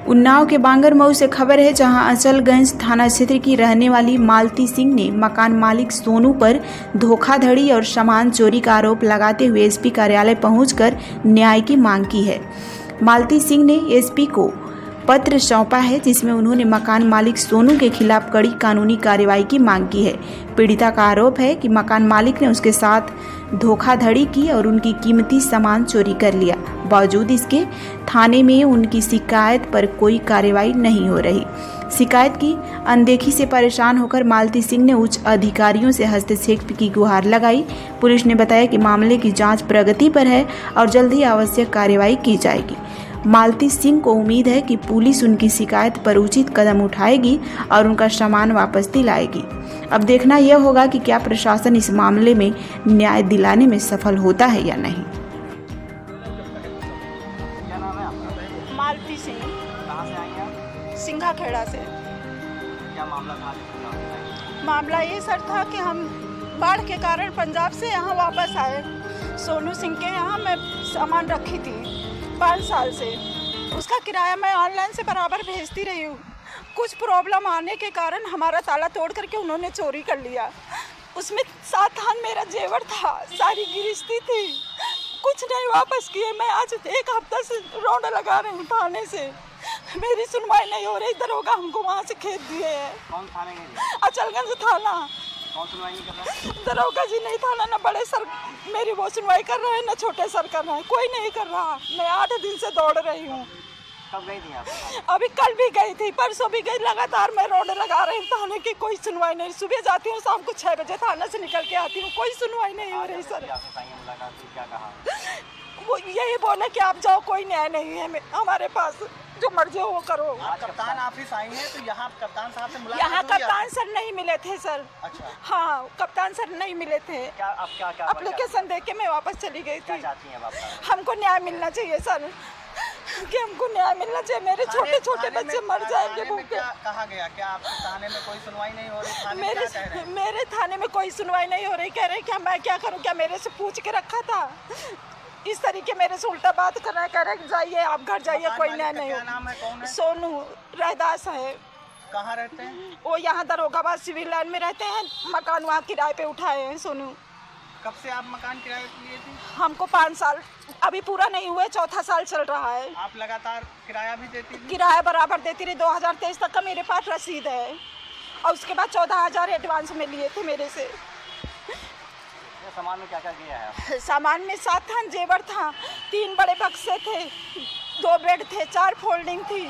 उन्नाव के बांगरमऊ से खबर है, जहां अचलगंज थाना क्षेत्र की रहने वाली मालती सिंह ने मकान मालिक सोनू पर धोखाधड़ी और सामान चोरी का आरोप लगाते हुए एसपी कार्यालय पहुंचकर न्याय की मांग की है। मालती सिंह ने एसपी को पत्र सौंपा है, जिसमें उन्होंने मकान मालिक सोनू के खिलाफ कड़ी कानूनी कार्रवाई की मांग की है। पीड़िता का आरोप है कि मकान मालिक ने उसके साथ धोखाधड़ी की और उनकी कीमती सामान चोरी कर लिया। बावजूद इसके थाने में उनकी शिकायत पर कोई कार्रवाई नहीं हो रही। शिकायत की अनदेखी से परेशान होकर मालती सिंह ने उच्च अधिकारियों से हस्तक्षेप की गुहार लगाई। पुलिस ने बताया कि मामले की जांच प्रगति पर है और जल्द ही आवश्यक कार्रवाई की जाएगी। मालती सिंह को उम्मीद है कि पुलिस उनकी शिकायत पर उचित कदम उठाएगी और उनका सामान वापस दिलाएगी। अब देखना यह होगा कि क्या प्रशासन इस मामले में न्याय दिलाने में सफल होता है या नहीं। क्या नाम है आपका? मालती सिंह, कहाँ से आई हैं आप? सिंघाखेड़ा से। क्या मामला था? मामला ये सर था कि हम बाढ़ के कारण पंजाब से यहाँ वापस आए। सोनू सिंह के यहाँ मैं सामान रखी थी 5 साल से। उसका किराया मैं ऑनलाइन से बराबर भेजती रही हूँ। कुछ प्रॉब्लम आने के कारण हमारा ताला तोड़ करके उन्होंने चोरी कर लिया। उसमें 7 थान मेरा जेवर था, सारी गिरस्ती थी, कुछ नहीं वापस किए। मैं आज 1 हफ्ता से रोड लगा रही हूँ थाने से, मेरी सुनवाई नहीं हो रही। दरोगा हमको वहाँ से खेत दिए है। कौन थाने गए? अचलगंज थाना। कौन सुनवाई नहीं कर रहा है? दरोगा जी नहीं, थाना ना बड़े सर मेरी वो सुनवाई कर रहे हैं, ना छोटे सर कर रहे हैं, कोई नहीं कर रहा। मैं 8 दिन से दौड़ रही हूँ। कब गई थी आप? अभी कल भी गई थी, परसों भी गई। लगातार मैं रोड लगा रही हूँ थाने की, कोई सुनवाई नहीं। सुबह जाती हूँ, शाम को 6 बजे थाने से निकल के आती हूँ, कोई सुनवाई नहीं हो रही सर। मुलाकात की, क्या कहा? वो यही बोले कि आप जाओ, कोई न्याय नहीं है हमारे पास, जो मर्जी हो वो करो। कप्तान ऑफिस आई हैं तो यहाँ कप्तान साहब से मुलाकात? यहाँ कप्तान सर नहीं मिले थे सर। अच्छा। हाँ, कप्तान सर नहीं मिले थे। क्या आप क्या एप्लीकेशन दे के मैं वापस चली गई क्या थी। चाहती हैं आप? हमको न्याय मिलना चाहिए सर, कि हमको न्याय मिलना चाहिए। मेरे छोटे छोटे बच्चे मर जाएंगे भूखे। कहा गया क्या आपके थाने में कोई सुनवाई नहीं हो रही? मेरे थाने में कोई सुनवाई नहीं हो रही। कह रहे क्या मैं क्या करूं? क्या मेरे से पूछ के रखा था? इस तरीके मेरे से उल्टा बात कर रहा है। कह रहे जाइए आप घर जाइए, कोई न्याय नहीं। क्या नाम है? कौन है? सोनू रहदास है। कहाँ रहते हैं? वो यहाँ दरोगाबाद सिविल लाइन में रहते हैं। मकान वहाँ किराए पे उठाए हैं सोनू। कब से आप मकान किराए पे लिए थे? हमको 5 साल अभी पूरा नहीं हुआ, 4था साल चल रहा है। आप लगातार किराया भी देती थी? किराया बराबर देती रही। 2023 तक का मेरे पास रसीद है, और उसके बाद 14,000 एडवांस में लिए थे मेरे से। सामान में क्या क्या किया है आप? सामान में 7 थान जेवर था, 3 बड़े बक्से थे, 2 बेड थे, 4 फोल्डिंग थी,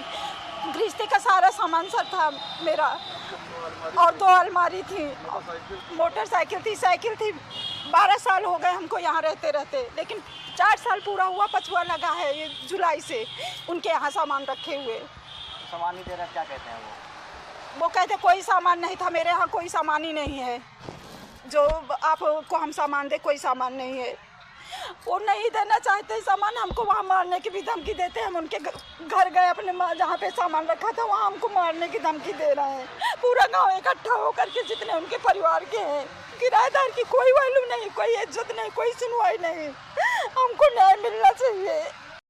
गृहस्थी का सारा सामान सर था मेरा, और 2 अलमारी थी, मोटरसाइकिल थी, साइकिल थी। 12 साल हो गए हमको यहाँ रहते रहते, लेकिन 4 साल पूरा हुआ, पछुआ लगा है ये जुलाई से उनके यहाँ सामान रखे हुए। सामान नहीं दे रहे, क्या कहते हैं वो कहते कोई सामान नहीं था मेरे यहाँ, कोई सामान ही नहीं है जो आपको हम सामान दे, कोई सामान नहीं है। वो नहीं देना चाहते सामान, हमको वहाँ मारने की भी धमकी देते हैं। हम उनके घर गए, अपने जहाँ पे सामान रखा था वहाँ हमको मारने की धमकी दे रहे हैं। पूरा गांव इकट्ठा होकर के, जितने उनके परिवार के हैं। किराएदार की कोई वैल्यू नहीं, कोई इज्जत नहीं, कोई सुनवाई नहीं। हमको न्याय मिलना चाहिए।